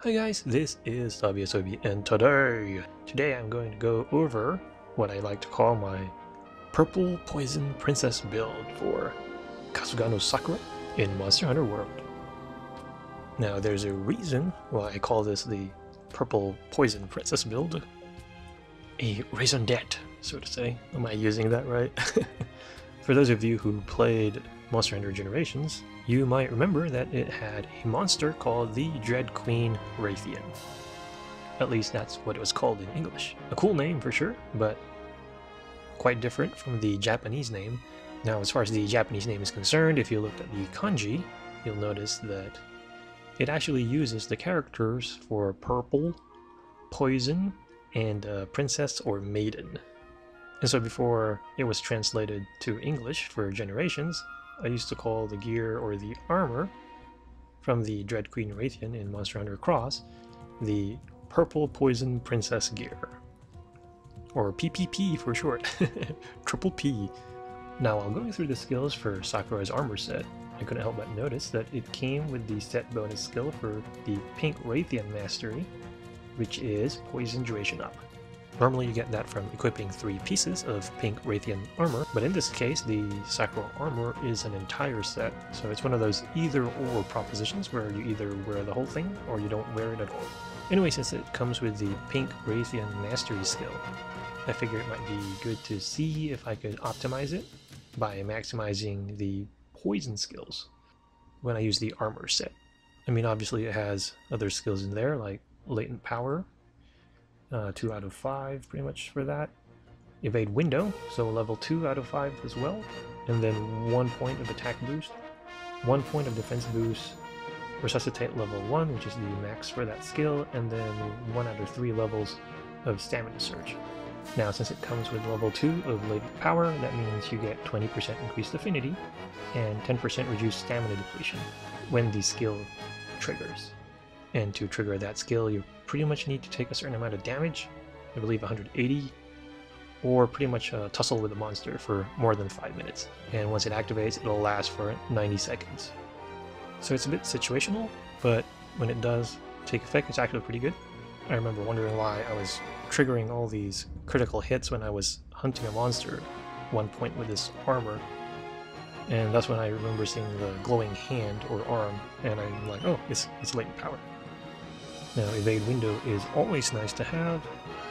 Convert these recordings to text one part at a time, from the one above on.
Hi guys, this is WSOB and today I'm going to go over what I like to call my Purple Poison Princess build for Kasugano Sakura in Monster Hunter World. Now there's a reason why I call this the Purple Poison Princess build. A raison d'etre, so to say. Am I using that right? For those of you who played Monster Hunter Generations, you might remember that it had a monster called the Dread Queen Raytheon. At least that's what it was called in English. A cool name for sure, but quite different from the Japanese name. Now, as far as the Japanese name is concerned, if you looked at the kanji, you'll notice that it actually uses the characters for purple, poison, and princess or maiden. And so before it was translated to English for Generations, I used to call the gear or the armor from the Dread Queen Raytheon in Monster Hunter Cross the Purple Poison Princess gear, or PPP for short. Triple P. Now, while going through the skills for Sakura's armor set, I couldn't help but notice that it came with the set bonus skill for the Pink Raytheon Mastery, which is Poison Duration Up. Normally you get that from equipping 3 pieces of Pink Raytheon armor, but in this case the Sakura armor is an entire set, so it's one of those either-or propositions where you either wear the whole thing or you don't wear it at all. Anyway, since it comes with the Pink Raytheon Mastery skill, I figured it might be good to see if I could optimize it by maximizing the poison skills when I use the armor set. I mean, obviously it has other skills in there like Latent Power, 2 out of 5 pretty much for that. Evade Window, so level 2 out of 5 as well. And then 1 point of attack boost, 1 point of defense boost, Resuscitate level 1, which is the max for that skill, and then 1 out of 3 levels of Stamina Surge. Now, since it comes with level 2 of Latent Power, that means you get 20% increased affinity and 10% reduced stamina depletion when the skill triggers. And to trigger that skill, you pretty much need to take a certain amount of damage, I believe 180, or pretty much tussle with a monster for more than 5 minutes. And once it activates, it'll last for 90 seconds. So it's a bit situational, but when it does take effect, it's actually pretty good. I remember wondering why I was triggering all these critical hits when I was hunting a monster at one point with this armor. And that's when I remember seeing the glowing hand or arm, and I'm like, oh, it's Latent Power. Now, Evade Window is always nice to have,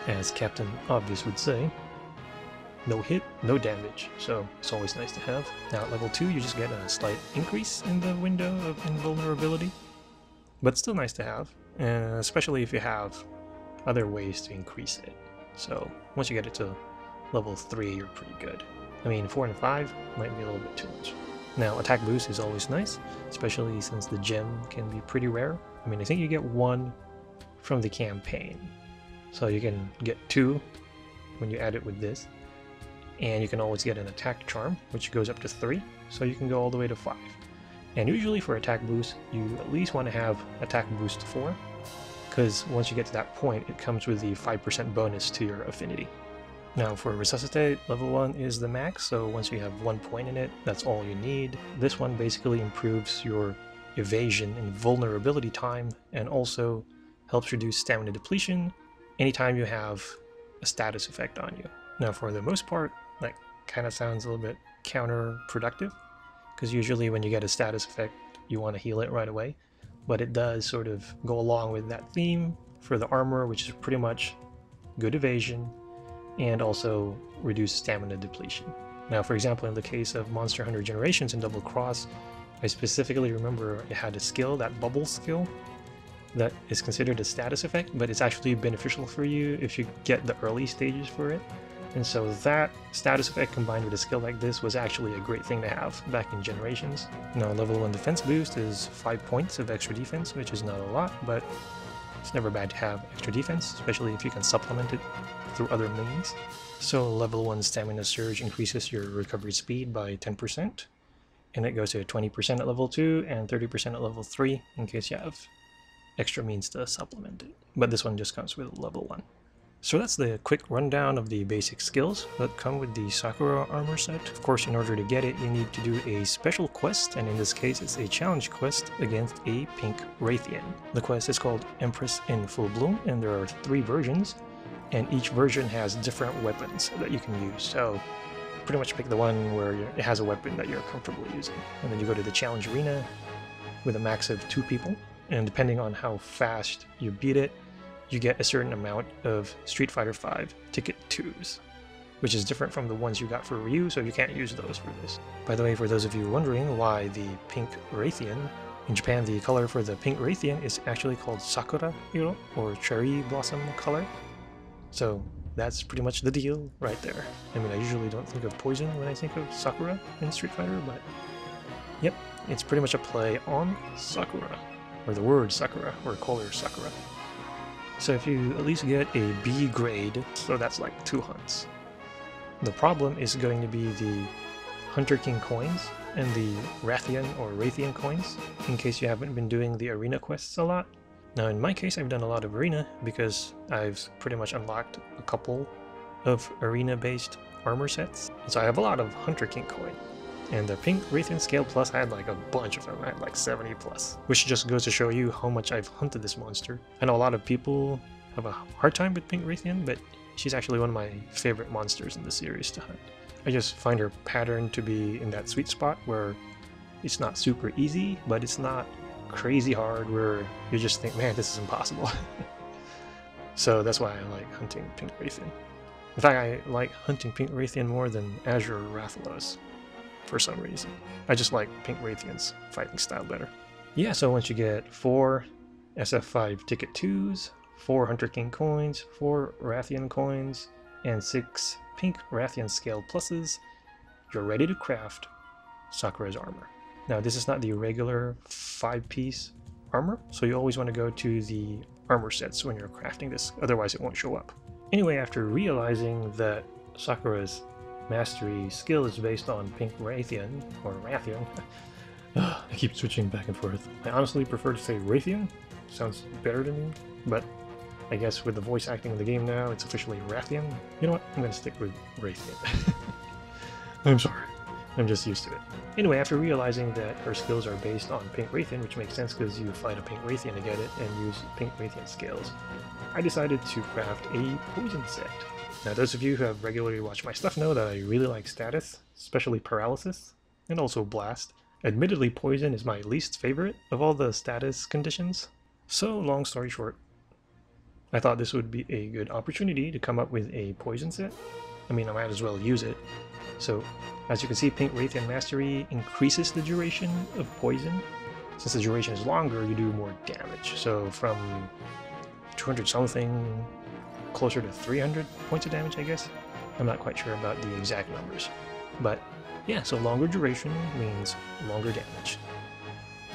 as Captain Obvious would say. No hit, no damage, so it's always nice to have. Now at level 2 you just get a slight increase in the window of invulnerability, but still nice to have, especially if you have other ways to increase it. So once you get it to level 3 you're pretty good. I mean 4 and 5 might be a little bit too much. Now attack boost is always nice, especially since the gem can be pretty rare. I mean I think you get 1 from the campaign, so you can get 2 when you add it with this, and you can always get an attack charm which goes up to 3, so you can go all the way to 5. And usually for attack boost you at least want to have attack boost 4, because once you get to that point it comes with the 5% bonus to your affinity. Now for Resuscitate, level 1 is the max, so once you have 1 point in it, that's all you need. This one basically improves your evasion and vulnerability time, and also helps reduce stamina depletion anytime you have a status effect on you. Now for the most part, that kind of sounds a little bit counterproductive, because usually when you get a status effect you want to heal it right away, but it does sort of go along with that theme for the armor, which is pretty much good evasion and also reduced stamina depletion. Now for example, in the case of Monster Hunter Generations and Double Cross, I specifically remember it had a skill, that bubble skill, that is considered a status effect, but it's actually beneficial for you if you get the early stages for it. And so that status effect combined with a skill like this was actually a great thing to have back in Generations. Now level 1 defense boost is 5 points of extra defense, which is not a lot, but it's never bad to have extra defense, especially if you can supplement it through other means. So level 1 Stamina Surge increases your recovery speed by 10%, and it goes to 20% at level 2 and 30% at level 3 in case you have extra means to supplement it. But this one just comes with level 1. So that's the quick rundown of the basic skills that come with the Sakura armor set. Of course, in order to get it, you need to do a special quest, and in this case it's a challenge quest against a pink Raytheon. The quest is called Empress in Full Bloom, and there are 3 versions, and each version has different weapons that you can use. So pretty much pick the one where it has a weapon that you're comfortable using. And then you go to the challenge arena with a max of 2 people, and depending on how fast you beat it, you get a certain amount of Street Fighter V Ticket 2s, which is different from the ones you got for Ryu, so you can't use those for this. By the way, for those of you wondering why the pink Raytheon, in Japan the color for the pink Raytheon is actually called Sakura Iro, or cherry blossom color. So that's pretty much the deal right there. I mean, I usually don't think of poison when I think of Sakura in Street Fighter, but yep, it's pretty much a play on Sakura, or the word Sakura, or color Sakura. So if you at least get a B grade, so that's like 2 hunts. The problem is going to be the Hunter King coins and the Rathian or Raytheon coins, in case you haven't been doing the arena quests a lot. Now in my case, I've done a lot of arena because I've pretty much unlocked a couple of arena-based armor sets. So I have a lot of Hunter King coin. And the pink Raytheon Scale Plus, I had like a bunch of them. I had like 70 plus, which just goes to show you how much I've hunted this monster. I know a lot of people have a hard time with pink Raytheon, but she's actually one of my favorite monsters in the series to hunt. I just find her pattern to be in that sweet spot where it's not super easy, but it's not crazy hard where you just think, man, this is impossible. So that's why I like hunting pink Raytheon. In fact, I like hunting pink Raytheon more than Azure Rathalos. For some reason. I just like pink Raytheon's fighting style better. Yeah, so once you get 4 SF5 Ticket 2s, 4 Hunter King coins, 4 Rathian coins, and 6 pink Rathian Scale Pluses, you're ready to craft Sakura's armor. Now this is not the regular 5-piece armor, so you always want to go to the armor sets when you're crafting this, otherwise it won't show up. Anyway, after realizing that Sakura's mastery skill is based on pink Raytheon, or Rathian. I keep switching back and forth. I honestly prefer to say Raytheon, sounds better to me, but I guess with the voice acting in the game now, it's officially Rathian. You know what, I'm gonna stick with Raytheon. I'm sorry, I'm just used to it. Anyway, after realizing that her skills are based on pink Raytheon, which makes sense because you fight a pink Raytheon to get it and use pink Raytheon scales, I decided to craft a poison set. Now those of you who have regularly watched my stuff know that I really like status, especially paralysis, and also blast. Admittedly, poison is my least favorite of all the status conditions. So long story short, I thought this would be a good opportunity to come up with a poison set. I mean, I might as well use it. So as you can see, pink Raytheon Mastery increases the duration of poison. Since the duration is longer, you do more damage. So from 200 something closer to 300 points of damage, I guess. I'm not quite sure about the exact numbers. But yeah, so longer duration means longer damage.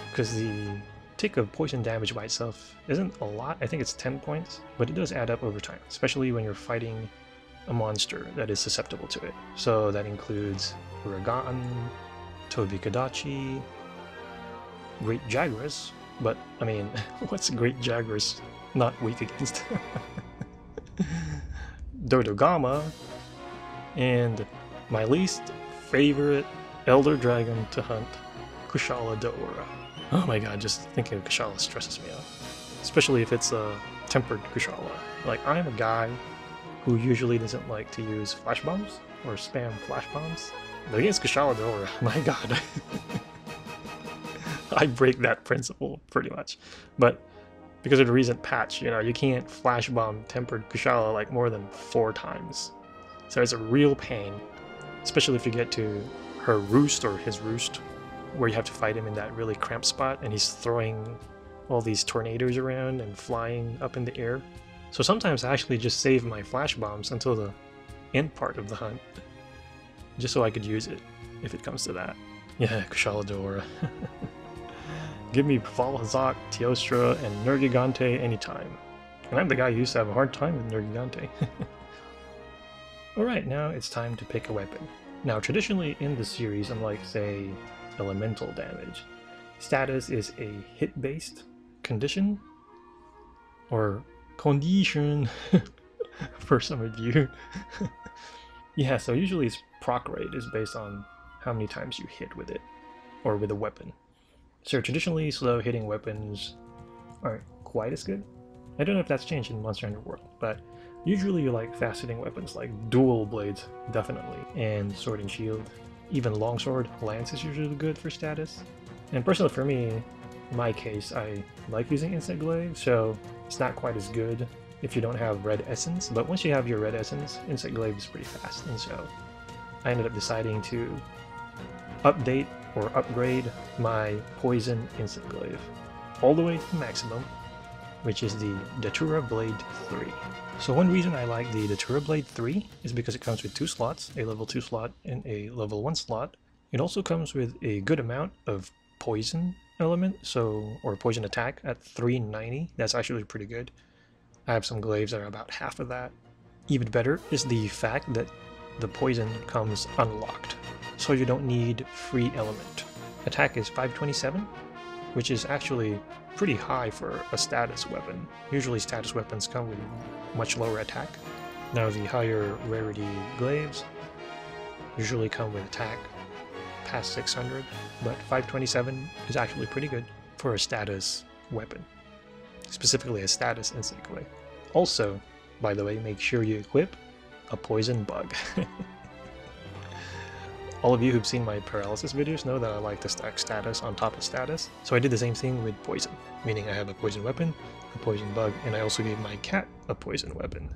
Because the tick of poison damage by itself isn't a lot, I think it's 10 points, but it does add up over time, especially when you're fighting a monster that is susceptible to it. So that includes Uragaan, Tobikadachi, Great Jagras, but I mean, what's Great Jagras not weak against? Dodogama, and my least favorite Elder Dragon to hunt, Kushala Daora. Oh my god, just thinking of Kushala stresses me out. Especially if it's a tempered Kushala. Like, I'm a guy who usually doesn't like to use flash bombs or spam flash bombs. But against Kushala Daora, my god. I break that principle pretty much. But because of the recent patch, you know, you can't flash bomb tempered Kushala like more than 4 times. So it's a real pain, especially if you get to her roost or his roost, where you have to fight him in that really cramped spot and he's throwing all these tornadoes around and flying up in the air. So sometimes I actually just save my flash bombs until the end part of the hunt, just so I could use it if it comes to that. Yeah, Kushala Daora. Give me Valhazak, Teostra, and Nergigante anytime. And I'm the guy who used to have a hard time with Nergigante. Alright, now it's time to pick a weapon. Now traditionally in the series, unlike say elemental damage, status is a hit-based condition, or condition. for some of you. Yeah, so usually its proc rate is based on how many times you hit with it, or with a weapon. So traditionally, slow hitting weapons aren't quite as good. I don't know if that's changed in Monster Hunter World, but usually you like fast hitting weapons like dual blades, definitely, and sword and shield. Even longsword, lance is usually good for status. And personally for me, in my case, I like using Insect Glaive, so it's not quite as good if you don't have Red Essence, but once you have your Red Essence, Insect Glaive is pretty fast, and so I ended up deciding to update or upgrade my Poison Insect Glaive all the way to maximum, which is the Datura Blade 3. So one reason I like the Datura Blade 3 is because it comes with 2 slots, a level 2 slot and a level 1 slot. It also comes with a good amount of poison element, or poison attack at 390. That's actually pretty good. I have some glaives that are about half of that. Even better is the fact that the poison comes unlocked, so you don't need free element. Attack is 527, which is actually pretty high for a status weapon. Usually status weapons come with much lower attack. Now the higher rarity glaives usually come with attack past 600, but 527 is actually pretty good for a status weapon, specifically a status insect glaive. Also, by the way, make sure you equip a poison bug. All of you who've seen my paralysis videos know that I like to stack status on top of status, so I did the same thing with poison, meaning I have a poison weapon, a poison bug, and I also gave my cat a poison weapon.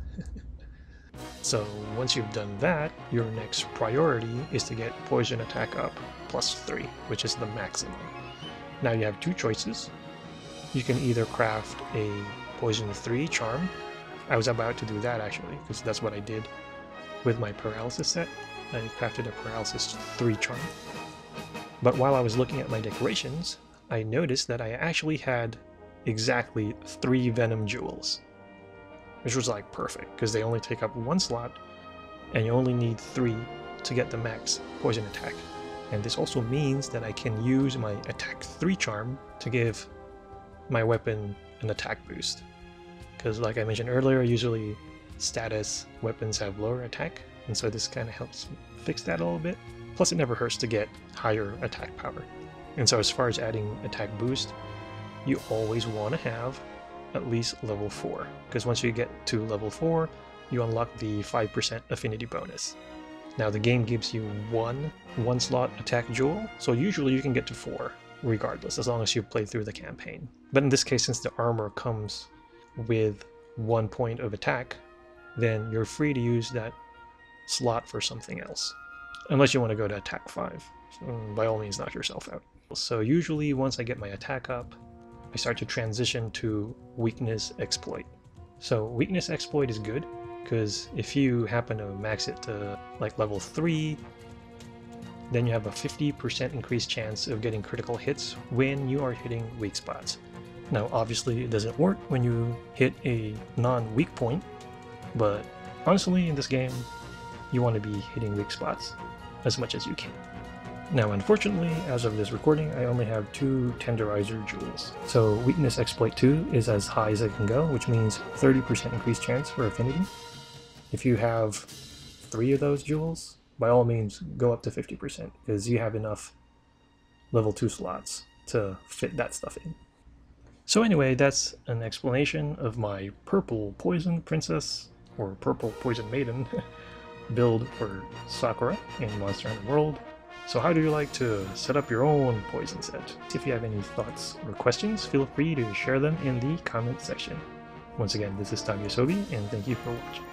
So once you've done that, your next priority is to get poison attack up +3, which is the maximum. Now you have 2 choices. You can either craft a poison 3 charm. I was about to do that actually, because that's what I did with my paralysis set. I crafted a paralysis 3 charm. But while I was looking at my decorations, I noticed that I actually had exactly 3 venom jewels, which was like perfect because they only take up 1 slot and you only need 3 to get the max poison attack. And this also means that I can use my attack 3 charm to give my weapon an attack boost, because like I mentioned earlier, usually status weapons have lower attack, and so this kind of helps fix that a little bit. Plus it never hurts to get higher attack power. And so as far as adding attack boost, you always want to have at least level 4, because once you get to level 4, you unlock the 5% affinity bonus. Now the game gives you one slot attack jewel, so usually you can get to 4 regardless, as long as you've played through the campaign. But in this case, since the armor comes with 1 point of attack, then you're free to use that slot for something else, unless you want to go to attack 5. So by all means, knock yourself out. So usually once I get my attack up, I start to transition to weakness exploit. So weakness exploit is good, because if you happen to max it to like level 3, then you have a 50% increased chance of getting critical hits when you are hitting weak spots. Now obviously it doesn't work when you hit a non-weak point, but honestly in this game you want to be hitting weak spots as much as you can. Now unfortunately, as of this recording, I only have 2 Tenderizer jewels. So weakness exploit 2 is as high as it can go, which means 30% increased chance for affinity. If you have 3 of those jewels, by all means go up to 50%, because you have enough level 2 slots to fit that stuff in. So anyway, that's an explanation of my Purple Poison Princess, or Purple Poison Maiden, build for Sakura in Monster Hunter World. So how do you like to set up your own poison set? If you have any thoughts or questions, feel free to share them in the comment section. Once again, this is TabiaSobi, and thank you for watching.